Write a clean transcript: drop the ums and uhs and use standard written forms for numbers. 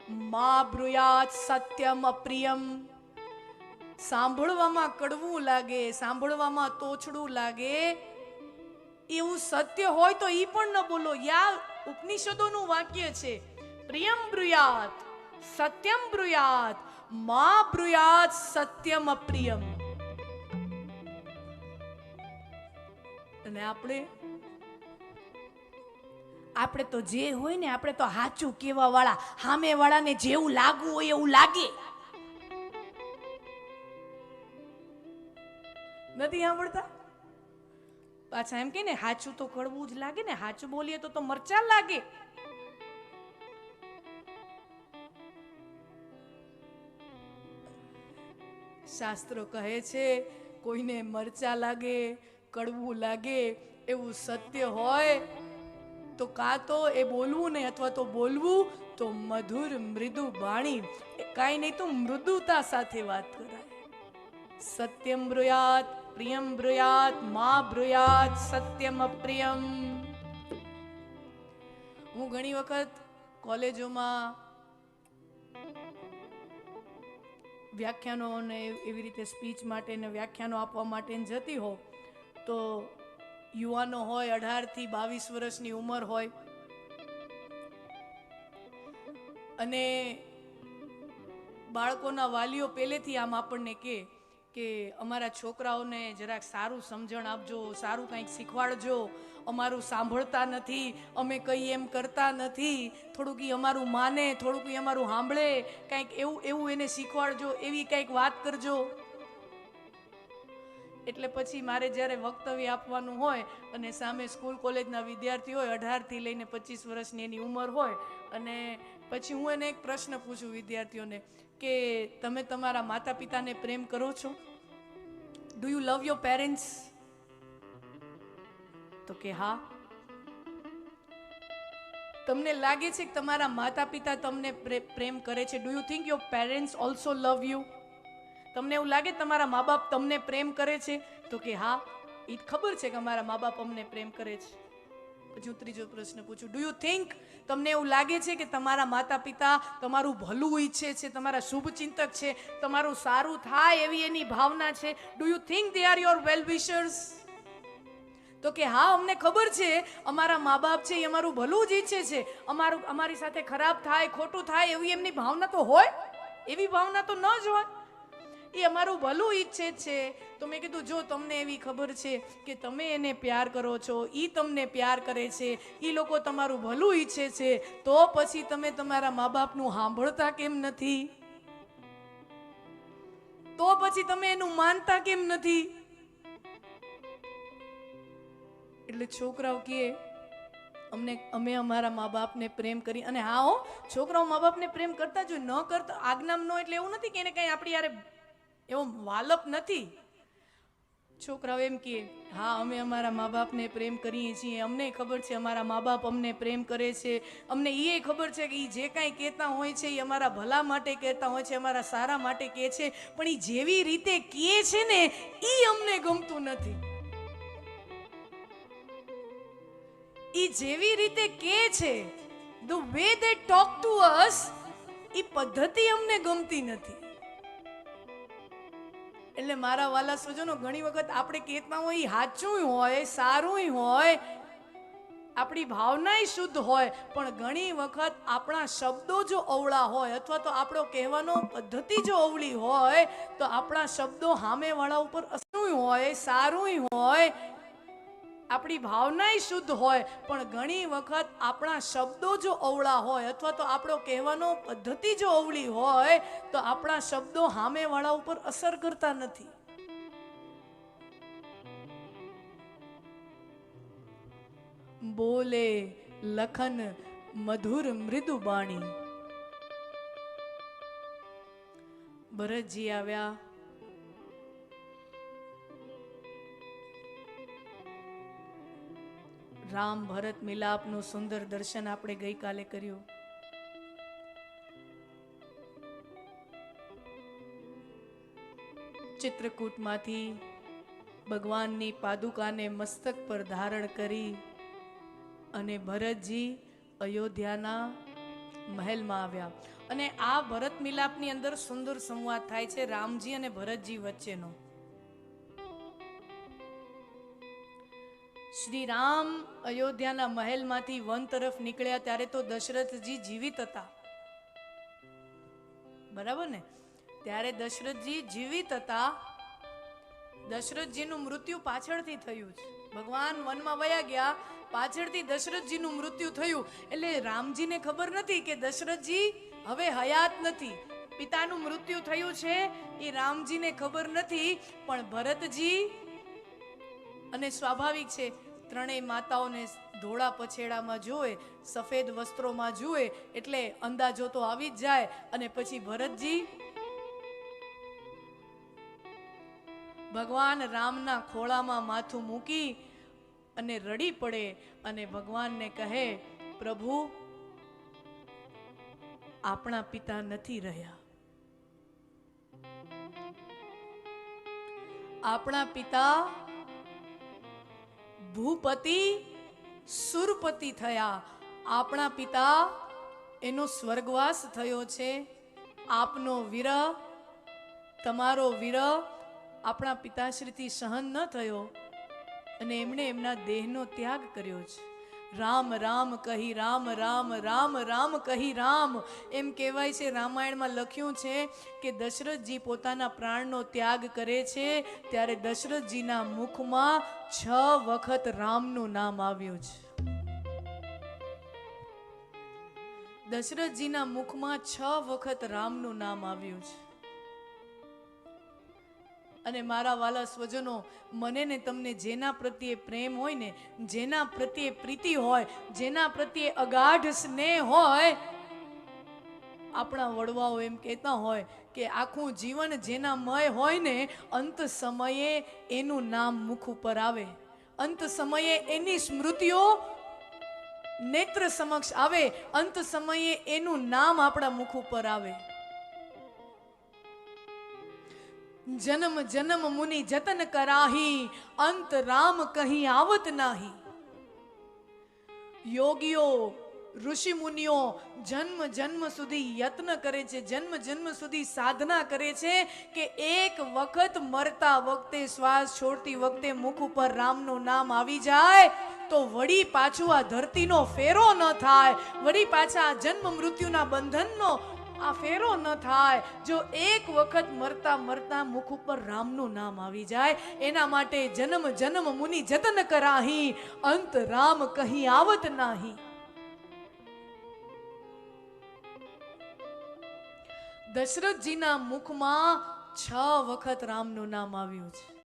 મા બ્રુયાત સત્યમ અપ્રિયમ. સાંભળવામાં કડવું લાગે, સાંભળવામાં તોછડું લાગે એવું સત્ય હોય તો ઈ પણ ન બોલો. યા ઉપનિષદોનું વાક્ય છે. પ્રિયમ બ્રુયાત સત્યમ બ્રુયાત મા બ્રુયાત સત્યમ અપ્રિયમ. અને આપણે તો જે હોય ને, આપણે તો હાચું કેવા વાળા, સામે વાળાને જેવું લાગવું હોય એવું લાગે. નથી સાંભળતા? પાછા એમ કે ને હાચું તો કડવું જ લાગે ને, હાચું બોલીએ તો મરચા લાગે. શાસ્ત્રો કહે છે કોઈને મરચા લાગે, કડવું લાગે એવું સત્ય હોય તો કાં તો એ બોલવું નહીં, અથવા તો બોલવું તો મધુર મૃદુ વાણી, કાંઈ નહીં તો મૃદુતા સાથે વાત કરાય. સત્યમ બ્રુયાત પ્રિયમ બ્રુયાત મા બ્રુયાત સત્યમ અપ્રિયમ. હું ઘણી વખત કોલેજોમાં વ્યાખ્યાનો ને એવી રીતે સ્પીચ માટે ને વ્યાખ્યાનો આપવા માટે જતી હોઉં તો યુવાનો હોય, 18 થી 22 વર્ષની ઉંમર હોય, અને બાળકોના વાલીઓ પહેલેથી આમ આપણને કે અમારા છોકરાઓને જરાક સારું સમજણ આપજો, સારું કંઈક શીખવાડજો, અમારું સાંભળતા નથી, અમે કંઈ એમ કરતા નથી, થોડુંક ઈ અમારું માને, થોડુંક ઈ અમારું સાંભળે, કંઈક એવું એને શીખવાડજો, એવી કંઈક વાત કરજો. એટલે પછી મારે જ્યારે વક્તવ્ય આપવાનું હોય અને સામે સ્કૂલ કોલેજના વિદ્યાર્થી હોય, 18 થી લઈને 25 વર્ષની એની ઉંમર હોય, અને પછી હું એને એક પ્રશ્ન પૂછું વિદ્યાર્થીઓને કે તમે તમારા માતા પિતાને પ્રેમ કરો છો? Do you love your parents? તો કે હા. તમને લાગે છે કે તમારા માતા પિતા તમને પ્રેમ કરે છે? Do you think your parents also love you? તમને એવું લાગે તમારા મા બાપ તમને પ્રેમ કરે છે? તો કે હા, એ ખબર છે કે અમારા મા બાપ અમને પ્રેમ કરે છે. પછી હું ત્રીજો પ્રશ્ન પૂછું, ડુ યુ થિંક, તમને એવું લાગે છે કે તમારા માતા પિતા તમારું ભલું ઈચ્છે છે, તમારા શુભચિંતક છે, તમારું સારું થાય એવી એની ભાવના છે? Do you think they are your well wishers? તો કે હા, અમને ખબર છે અમારા મા બાપ છે એ અમારું ભલું જ ઈચ્છે છે, અમારી સાથે ખરાબ થાય, ખોટું થાય એવી એમની ભાવના તો હોય, એવી ભાવના તો ન જ હોય, એ અમારું ભલું ઈચ્છે છે. તો મેં કીધું જો તમને એવી ખબર છે કે તમે એને પ્યાર કરો છો, ઈ તમને પ્યાર કરે છે, ઈ લોકો તમારું ભલું ઈચ્છે છે, તો પછી તમે તમારા મા બાપનું સાંભળતા કેમ નથી? તો પછી તમે એનું માનતા કેમ નથી? એટલે છોકરાઓ કહે અમે અમારા મા બાપને પ્રેમ કરી. અને હા હો, છોકરાઓ મા બાપને પ્રેમ કરતા જ ન કરતા આજ્ઞામ નો, એટલે એવું નથી કે એને કઈ આપણી યારે એવો વાલપ નથી. છોકરાઓ એમ કહે હા, અમે અમારા મા બાપને પ્રેમ કરીએ છીએ, અમને ખબર છે અમારા મા બાપ અમને પ્રેમ કરે છે, અમને એ ખબર છે કે એ જે કાંઈ કહેતા હોય છે એ અમારા ભલા માટે કહેતા હોય છે, અમારા સારા માટે કહે છે, પણ એ જેવી રીતે કહે છે ને એ અમને ગમતું નથી. ઈ જેવી રીતે કહે છે, the way they talk to us, ઈ પદ્ધતિ અમને ગમતી નથી. એટલે મારા વાલા સ્વજનો, ઘણી વખત આપણે કહેતા હોય સાચું હોય, સારું હોય, આપણી ભાવના શુદ્ધ હોય, પણ ઘણી વખત આપણા શબ્દો જો અવળા હોય, અથવા તો આપણો કહેવાનો પદ્ધતિ જો અવળી હોય, તો આપણા શબ્દો સામેવાળા ઉપર અસરું હોય, સારું હોય, આપણી ભાવના શુદ્ધ હોય, પણ ઘણી વખત આપણા શબ્દો જો અવળા હોય, અથવા તો આપણો કહેવાનો પદ્ધતિ જો અવળી હોય, તો આપણા શબ્દો સામેવાળા ઉપર અસર કરતા નથી. બોલે લખન મધુર મૃદુ બાણી. ભરતજી આવ્યા, રામ ભરત મિલાપનું સુંદર દર્શન આપણે ગઈકાલે કર્યું. ચિત્રકૂટમાંથી ભગવાનની પાદુકાને મસ્તક પર ધારણ કરી અને ભરતજી અયોધ્યાના મહેલમાં આવ્યા. અને આ ભરત મિલાપની અંદર સુંદર સંવાદ થાય છે રામજી અને ભરતજી વચ્ચેનો. શ્રી રામ અયોધ્યાના મહેલમાંથી વન તરફ નીકળ્યા ત્યારે તો દશરથજી જીવિત હતા, બરાબર ને? ત્યારે દશરથજી જીવિત હતા. દશરથજીનું મૃત્યુ પાછળથી થયું છે. ભગવાન વનમાં વયા ગયા, પાછળથી દશરથજીનું મૃત્યુ થયું. એટલે રામજીને ખબર નથી કે દશરથજી હવે હયાત નથી, પિતાનું મૃત્યુ થયું છે એ રામજીને ખબર નથી. પણ ભરતજી, અને સ્વાભાવિક છે ત્રણેય માતાઓને ધોળા પછેડામાં જુએ, સફેદ વસ્ત્રોમાં જુએ એટલે અંદાજો તો આવી જ જાય. અને પછી ભરતજી ભગવાન રામના ખોળામાં માથું મૂકી અને રડી પડે અને ભગવાનને કહે, પ્રભુ, આપણા પિતા નથી રહ્યા. આપણા પિતા ભૂપતિ સુરપતિ થયા. આપણા પિતા એનો સ્વર્ગવાસ થયો છે. આપનો વિરહ, તમારો વિરહ આપણા પિતાશ્રીથી સહન ન થયો અને એમણે એમના દેહનો ત્યાગ કર્યો છે. રામ રામ કહી રામ, રામ રામ રામ કહી રામ, એમ કહેવાય છે. રામાયણમાં લખ્યું છે કે દશરથજી પોતાના પ્રાણનો ત્યાગ કરે છે ત્યારે દશરથજીના મુખમાં 6 વખત રામનું નામ આવ્યું છે. દશરથજીના મુખમાં 6 વખત રામનું નામ આવ્યું છે. અને મારા વાલા સ્વજનો, મને ને તમને જેના પ્રત્યે પ્રેમ હોય ને, જેના પ્રત્યે પ્રીતિ હોય, જેના પ્રત્યે અગાઢ સ્નેહ હોય, આપણા વડવાઓ એમ કહેતા હોય કે આખું જીવન જેના મય હોય ને, અંત સમયે એનું નામ મુખ ઉપર આવે, અંત સમયે એની સ્મૃતિઓ નેત્ર સમક્ષ આવે, અંત સમયે એનું નામ આપણા મુખ ઉપર આવે. જન્મ જન્મ મુનિ જતન કરાહી, અંત રામ કહી આવત નાહી. યોગીઓ, ઋષિ મુનિઓ જન્મ જન્મ સુધી યત્ન કરે છે, જન્મ જન્મ સુધી સાધના કરે છે કે એક વખત મરતા વખતે, શ્વાસ છોડતી વખતે મુખ ઉપર રામનું નામ આવી જાય તો વળી પાછું આ ધરતીનો ફેરો ન થાય, વળી પાછા આ જન્મ મૃત્યુના બંધનનો આ ફેરો ન થાય. જો એક વખત મરતા મરતા મુખ ઉપર રામનું નામ આવી જાય, એના માટે જન્મ જન્મ મુનિ જતન કરાહી, અંત રામ કહી આવત નાહી. દશરથજીના મુખમાં 6 વખત રામનું નામ આવ્યું છે.